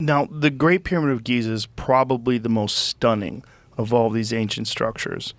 Now, the Great Pyramid of Giza is probably the most stunning of all these ancient structures.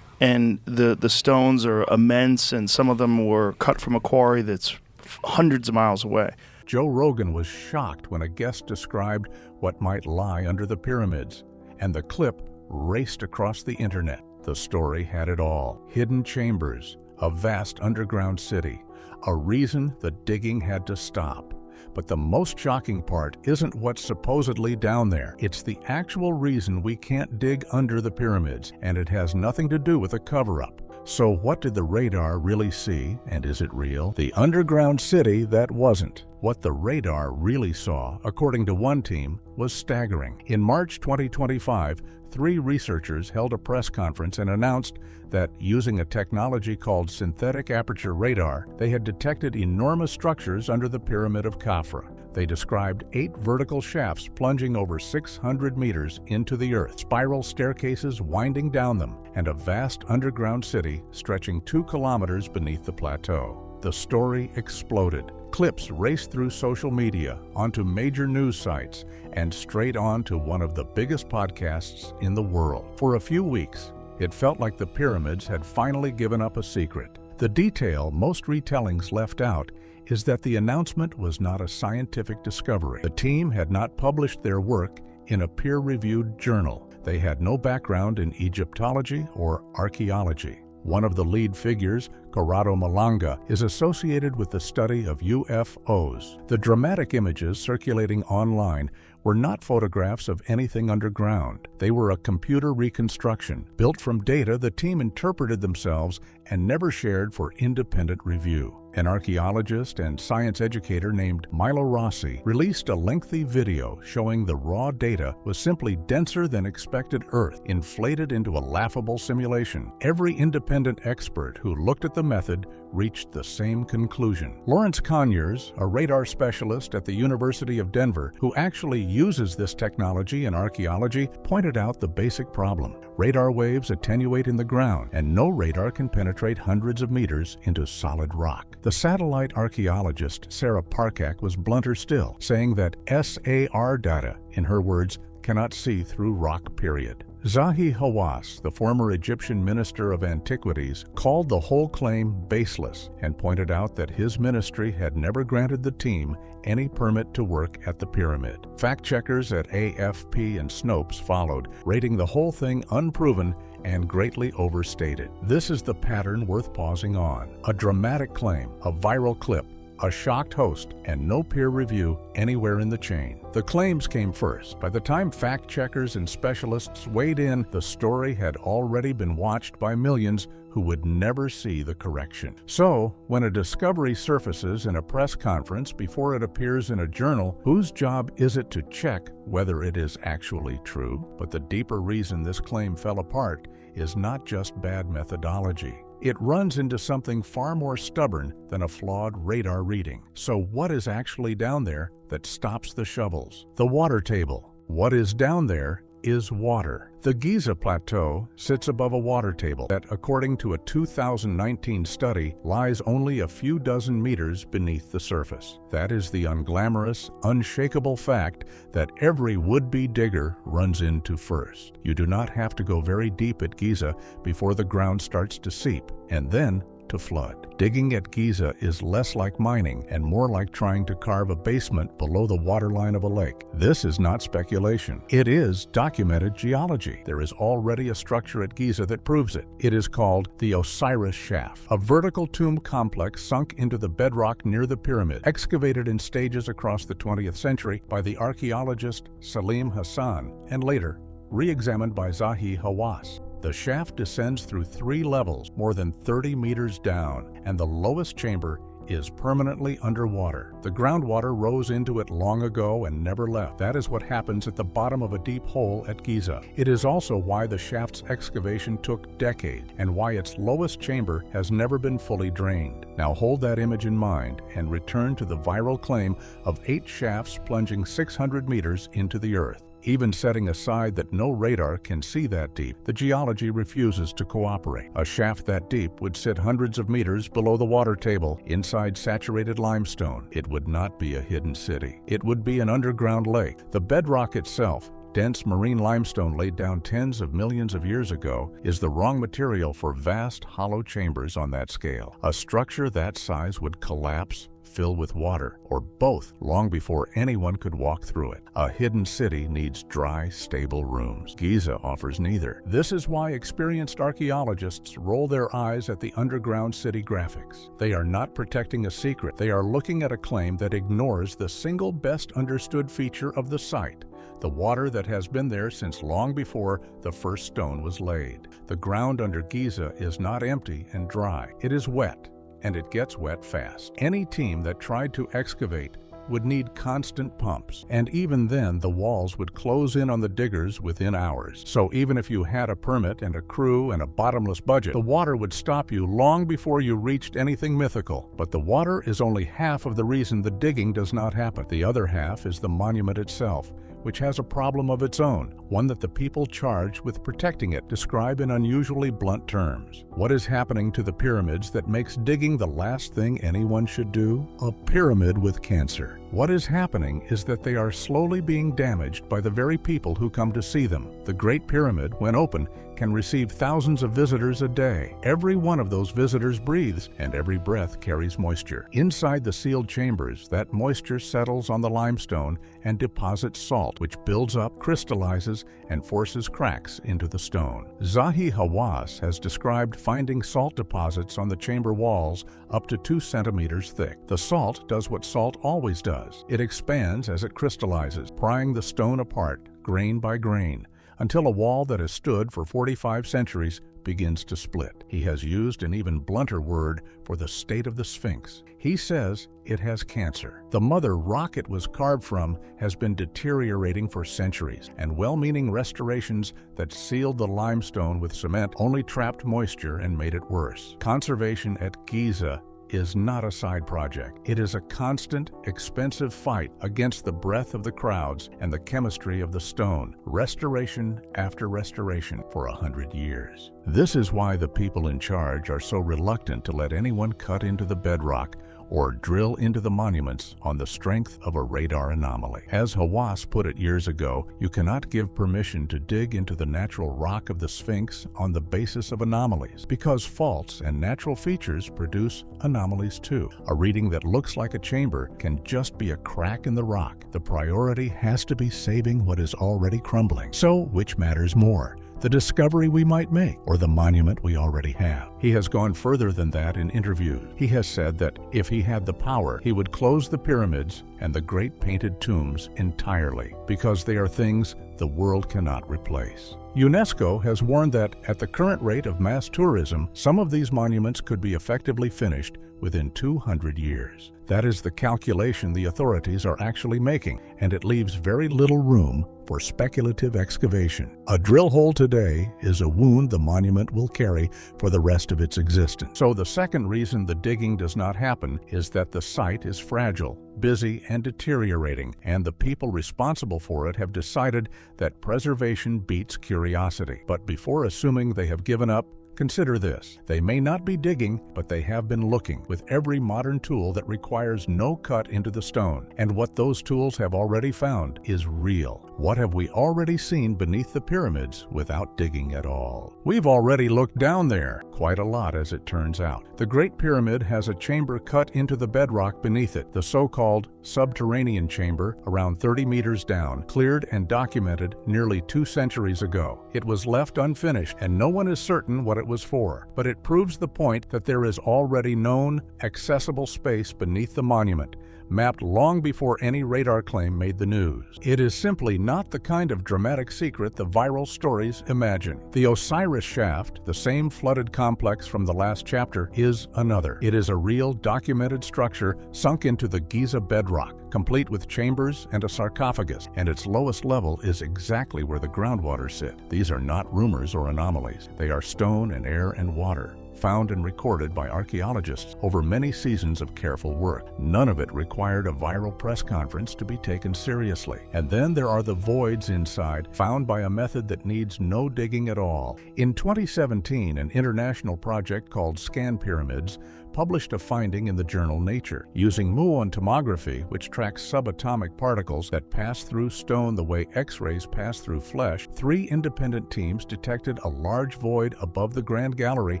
And the stones are immense, and some of them were cut from a quarry that's hundreds of miles away. Joe Rogan was shocked when a guest described what might lie under the pyramids, and the clip raced across the internet. The story had it all: hidden chambers, a vast underground city, a reason the digging had to stop. But the most shocking part isn't what's supposedly down there. It's the actual reason we can't dig under the pyramids, and it has nothing to do with a cover-up. So what did the radar really see, and is it real? The underground city that wasn't. What the radar really saw, according to one team, was staggering. In March 2025, 3 researchers held a press conference and announced that, using a technology called synthetic aperture radar, they had detected enormous structures under the Pyramid of Khafra. They described 8 vertical shafts plunging over 600 meters into the earth, spiral staircases winding down them, and a vast underground city stretching 2 kilometers beneath the plateau. The story exploded. Clips raced through social media, onto major news sites, and straight on to one of the biggest podcasts in the world. For a few weeks, it felt like the pyramids had finally given up a secret. The detail most retellings left out is that the announcement was not a scientific discovery. The team had not published their work in a peer-reviewed journal. They had no background in Egyptology or archaeology. One of the lead figures, Corrado Malanga, is associated with the study of UFOs. The dramatic images circulating online were not photographs of anything underground. They were a computer reconstruction, built from data the team interpreted themselves and never shared for independent review. An archaeologist and science educator named Milo Rossi released a lengthy video showing the raw data was simply denser than expected Earth, inflated into a laughable simulation. Every independent expert who looked at the method reached the same conclusion. Lawrence Conyers, a radar specialist at the University of Denver, who actually uses this technology in archaeology, pointed out the basic problem. Radar waves attenuate in the ground, and no radar can penetrate hundreds of meters into solid rock. The satellite archaeologist Sarah Parcak was blunter still, saying that SAR data, in her words, cannot see through rock, period. Zahi Hawass, the former Egyptian Minister of Antiquities, called the whole claim baseless and pointed out that his ministry had never granted the team any permit to work at the pyramid. Fact-checkers at AFP and Snopes followed, rating the whole thing unproven and greatly overstated. This is the pattern worth pausing on. A dramatic claim, a viral clip, a shocked host, and no peer review anywhere in the chain. The claims came first. By the time fact-checkers and specialists weighed in, the story had already been watched by millions who would never see the correction. So, when a discovery surfaces in a press conference before it appears in a journal, whose job is it to check whether it is actually true? But the deeper reason this claim fell apart is not just bad methodology. It runs into something far more stubborn than a flawed radar reading. So what is actually down there that stops the shovels? The water table. What is down there is water. The Giza Plateau sits above a water table that, according to a 2019 study, lies only a few dozen meters beneath the surface. That is the unglamorous, unshakable fact that every would-be digger runs into first. You do not have to go very deep at Giza before the ground starts to seep, and then to flood. Digging at Giza is less like mining and more like trying to carve a basement below the waterline of a lake. This is not speculation. It is documented geology. There is already a structure at Giza that proves it. It is called the Osiris Shaft, a vertical tomb complex sunk into the bedrock near the pyramid, excavated in stages across the 20th century by the archaeologist Salim Hassan, and later re-examined by Zahi Hawass. The shaft descends through 3 levels, more than 30 meters down, and the lowest chamber is permanently underwater. The groundwater rose into it long ago and never left. That is what happens at the bottom of a deep hole at Giza. It is also why the shaft's excavation took decades, and why its lowest chamber has never been fully drained. Now hold that image in mind and return to the viral claim of 8 shafts plunging 600 meters into the earth. Even setting aside that no radar can see that deep, the geology refuses to cooperate. A shaft that deep would sit hundreds of meters below the water table, inside saturated limestone. It would not be a hidden city. It would be an underground lake. The bedrock itself, dense marine limestone laid down tens of millions of years ago, is the wrong material for vast hollow chambers on that scale. A structure that size would collapse, fill with water, or both, long before anyone could walk through it. A hidden city needs dry, stable rooms. Giza offers neither. This is why experienced archaeologists roll their eyes at the underground city graphics. They are not protecting a secret. They are looking at a claim that ignores the single best understood feature of the site: the water that has been there since long before the first stone was laid. The ground under Giza is not empty and dry. It is wet, and it gets wet fast. Any team that tried to excavate would need constant pumps, and even then the walls would close in on the diggers within hours. So even if you had a permit and a crew and a bottomless budget, the water would stop you long before you reached anything mythical. But the water is only half of the reason the digging does not happen. The other half is the monument itself, which has a problem of its own, one that the people charged with protecting it describe in unusually blunt terms. What is happening to the pyramids that makes digging the last thing anyone should do? A pyramid with cancer. What is happening is that they are slowly being damaged by the very people who come to see them. The Great Pyramid, when open, can receive thousands of visitors a day. Every one of those visitors breathes, and every breath carries moisture. Inside the sealed chambers, that moisture settles on the limestone and deposits salt, which builds up, crystallizes, and forces cracks into the stone. Zahi Hawass has described finding salt deposits on the chamber walls up to 2 centimeters thick. The salt does what salt always does. It expands as it crystallizes, prying the stone apart, grain by grain, until a wall that has stood for 45 centuries begins to split. He has used an even blunter word for the state of the Sphinx. He says it has cancer. The mother rock it was carved from has been deteriorating for centuries, and well-meaning restorations that sealed the limestone with cement only trapped moisture and made it worse. Conservation at Giza is not a side project. It is a constant, expensive fight against the breath of the crowds and the chemistry of the stone, restoration after restoration for 100 years. This is why the people in charge are so reluctant to let anyone cut into the bedrock or drill into the monuments on the strength of a radar anomaly. As Hawass put it years ago, you cannot give permission to dig into the natural rock of the Sphinx on the basis of anomalies, because faults and natural features produce anomalies too. A reading that looks like a chamber can just be a crack in the rock. The priority has to be saving what is already crumbling. So, which matters more? The discovery we might make, or the monument we already have? He has gone further than that in interviews. He has said that if he had the power, he would close the pyramids and the great painted tombs entirely, because they are things the world cannot replace. UNESCO has warned that at the current rate of mass tourism, some of these monuments could be effectively finished within 200 years. That is the calculation the authorities are actually making, and it leaves very little room for speculative excavation. A drill hole today is a wound the monument will carry for the rest of its existence. So the second reason the digging does not happen is that the site is fragile, busy, and deteriorating, and the people responsible for it have decided that preservation beats curiosity. But before assuming they have given up, consider this. They may not be digging, but they have been looking with every modern tool that requires no cut into the stone. And what those tools have already found is real. What have we already seen beneath the pyramids without digging at all? We've already looked down there, quite a lot as it turns out. The Great Pyramid has a chamber cut into the bedrock beneath it, the so-called subterranean chamber, around 30 meters down, cleared and documented nearly 2 centuries ago. It was left unfinished, and no one is certain what it was for, but it proves the point that there is already known, accessible space beneath the monument, mapped long before any radar claim made the news. It is simply not the kind of dramatic secret the viral stories imagine. The Osiris shaft, the same flooded complex from the last chapter, is another. It is a real documented structure sunk into the Giza bedrock, complete with chambers and a sarcophagus, and its lowest level is exactly where the groundwater sit. These are not rumors or anomalies. They are stone and air and water, found and recorded by archaeologists over many seasons of careful work. None of it required a viral press conference to be taken seriously. And then there are the voids inside, found by a method that needs no digging at all. In 2017, an international project called Scan Pyramids published a finding in the journal Nature. Using muon tomography, which tracks subatomic particles that pass through stone the way X-rays pass through flesh, 3 independent teams detected a large void above the Grand Gallery,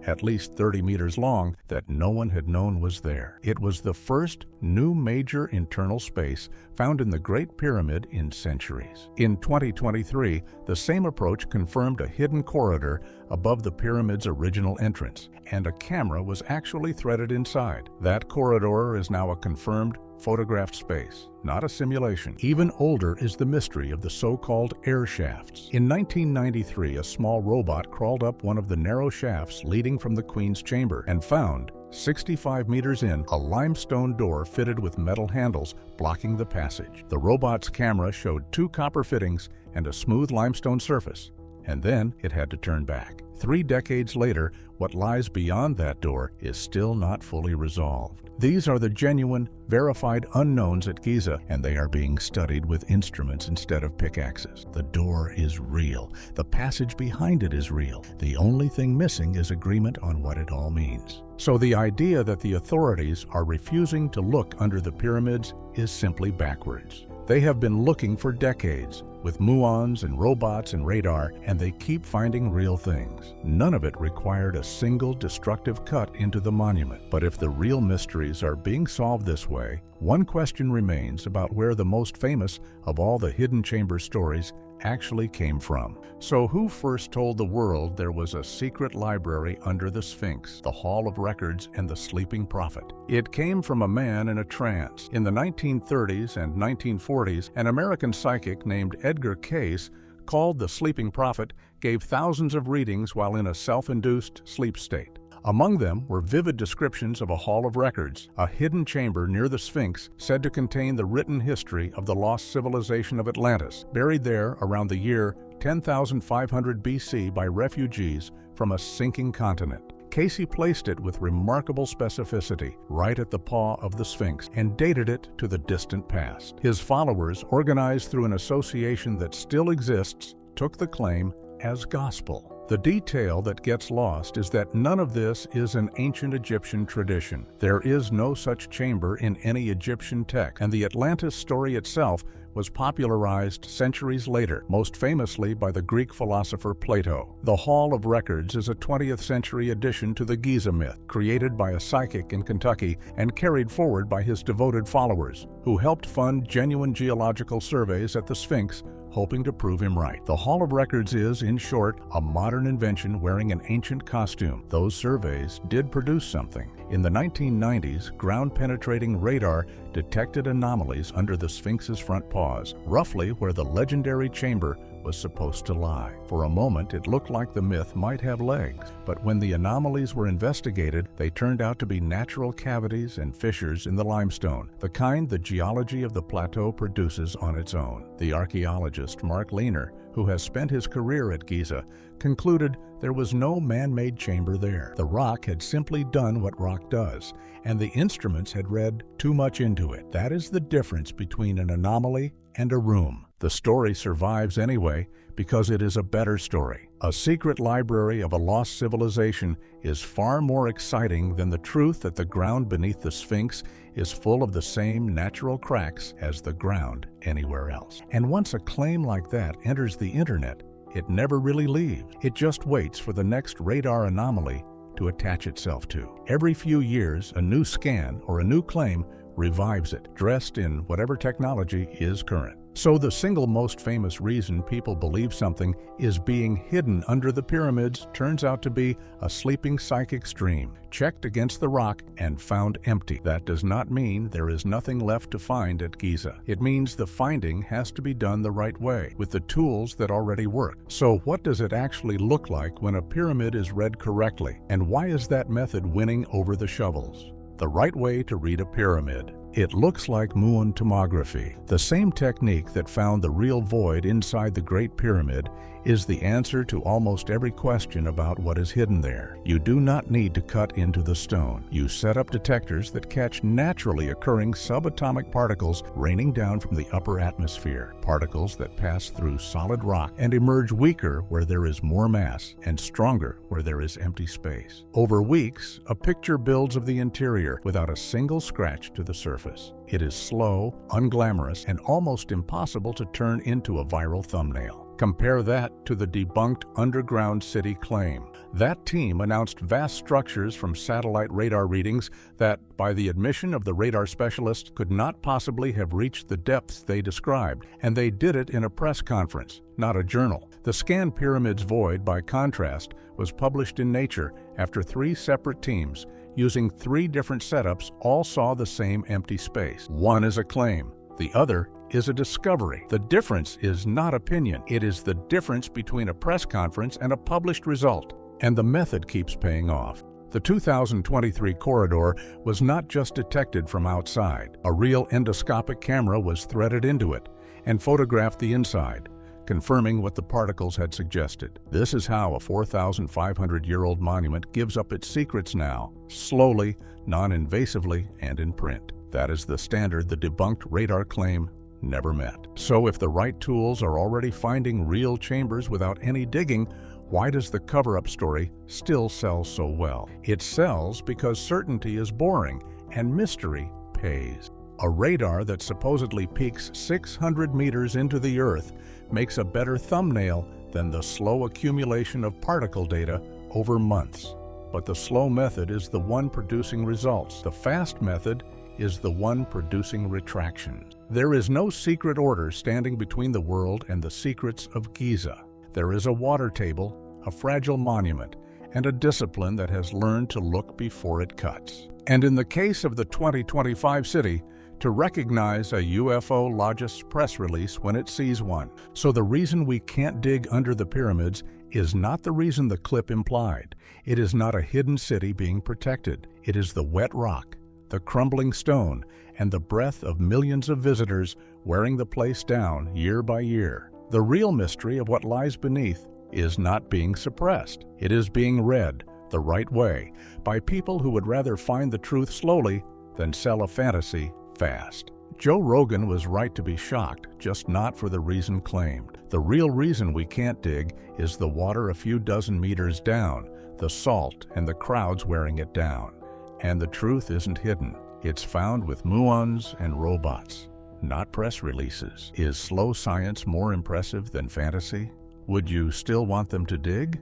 at least 30 meters long, that no one had known was there. It was the first new major internal space found in the Great Pyramid in centuries. In 2023, the same approach confirmed a hidden corridor above the pyramid's original entrance, and a camera was actually threaded inside. That corridor is now a confirmed photographed space, not a simulation. Even older is the mystery of the so-called air shafts. In 1993, a small robot crawled up one of the narrow shafts leading from the Queen's chamber and found, 65 meters in, a limestone door fitted with metal handles blocking the passage. The robot's camera showed 2 copper fittings and a smooth limestone surface, and then it had to turn back. 3 decades later, what lies beyond that door is still not fully resolved. These are the genuine, verified unknowns at Giza, and they are being studied with instruments instead of pickaxes. The door is real. The passage behind it is real. The only thing missing is agreement on what it all means. So the idea that the authorities are refusing to look under the pyramids is simply backwards. They have been looking for decades, with muons and robots and radar, and they keep finding real things. None of it required a single destructive cut into the monument. But if the real mysteries are being solved this way, one question remains about where the most famous of all the hidden chamber stories actually came from. So who first told the world there was a secret library under the Sphinx, the Hall of Records, and the Sleeping Prophet? It came from a man in a trance. In the 1930s and 1940s, an American psychic named Edgar Cayce, called the Sleeping Prophet, gave thousands of readings while in a self-induced sleep state. Among them were vivid descriptions of a Hall of Records, a hidden chamber near the Sphinx said to contain the written history of the lost civilization of Atlantis, buried there around the year 10,500 BC by refugees from a sinking continent. Cayce placed it with remarkable specificity right at the paw of the Sphinx and dated it to the distant past. His followers, organized through an association that still exists, took the claim as gospel. The detail that gets lost is that none of this is an ancient Egyptian tradition. There is no such chamber in any Egyptian text, and the Atlantis story itself was popularized centuries later, most famously by the Greek philosopher Plato. The Hall of Records is a 20th century addition to the Giza myth, created by a psychic in Kentucky and carried forward by his devoted followers, who helped fund genuine geological surveys at the Sphinx, hoping to prove him right. The Hall of Records is, in short, a modern invention wearing an ancient costume. Those surveys did produce something. In the 1990s, ground-penetrating radar detected anomalies under the Sphinx's front paws, roughly where the legendary chamber was supposed to lie. For a moment, it looked like the myth might have legs, but when the anomalies were investigated, they turned out to be natural cavities and fissures in the limestone, the kind the geology of the plateau produces on its own. The archaeologist Mark Lehner, who has spent his career at Giza, concluded there was no man-made chamber there. The rock had simply done what rock does, and the instruments had read too much into it. That is the difference between an anomaly and a room. The story survives anyway because it is a better story. A secret library of a lost civilization is far more exciting than the truth that the ground beneath the Sphinx is full of the same natural cracks as the ground anywhere else. And once a claim like that enters the internet, it never really leaves. It just waits for the next radar anomaly to attach itself to. Every few years, a new scan or a new claim revives it, dressed in whatever technology is current. So the single most famous reason people believe something is being hidden under the pyramids turns out to be a sleeping psychic stream, checked against the rock and found empty. That does not mean there is nothing left to find at Giza. It means the finding has to be done the right way, with the tools that already work. So what does it actually look like when a pyramid is read correctly? And why is that method winning over the shovels? The right way to read a pyramid. It looks like muon tomography. The same technique that found the real void inside the Great Pyramid is the answer to almost every question about what is hidden there. You do not need to cut into the stone. You set up detectors that catch naturally occurring subatomic particles raining down from the upper atmosphere, particles that pass through solid rock and emerge weaker where there is more mass and stronger where there is empty space. Over weeks, a picture builds of the interior without a single scratch to the surface. It is slow, unglamorous, and almost impossible to turn into a viral thumbnail. Compare that to the debunked underground city claim. That team announced vast structures from satellite radar readings that, by the admission of the radar specialists, could not possibly have reached the depths they described, and they did it in a press conference, not a journal. The Scan Pyramids Void, by contrast, was published in Nature after 3 separate teams, using 3 different setups, all saw the same empty space. One is a claim, the other is a discovery. The difference is not opinion. It is the difference between a press conference and a published result. And the method keeps paying off. The 2023 corridor was not just detected from outside. A real endoscopic camera was threaded into it and photographed the inside, confirming what the particles had suggested. This is how a 4,500-year-old monument gives up its secrets now, slowly, non-invasively, and in print. That is the standard the debunked radar claim never met. So if the right tools are already finding real chambers without any digging, why does the cover-up story still sell so well? It sells because certainty is boring and mystery pays. A radar that supposedly peaks 600 meters into the Earth makes a better thumbnail than the slow accumulation of particle data over months. But the slow method is the one producing results. The fast method is the one producing retractions. There is no secret order standing between the world and the secrets of Giza. There is a water table, a fragile monument, and a discipline that has learned to look before it cuts. And in the case of the 2025 city, to recognize a ufologist's press release when it sees one. So the reason we can't dig under the pyramids is not the reason the clip implied. It is not a hidden city being protected. It is the wet rock, the crumbling stone, and the breath of millions of visitors wearing the place down year by year. The real mystery of what lies beneath is not being suppressed. It is being read the right way by people who would rather find the truth slowly than sell a fantasy fast. Joe Rogan was right to be shocked, just not for the reason claimed. The real reason we can't dig is the water a few dozen meters down, the salt, and the crowds wearing it down. And the truth isn't hidden. It's found with muons and robots, not press releases. Is slow science more impressive than fantasy? Would you still want them to dig?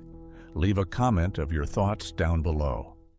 Leave a comment of your thoughts down below.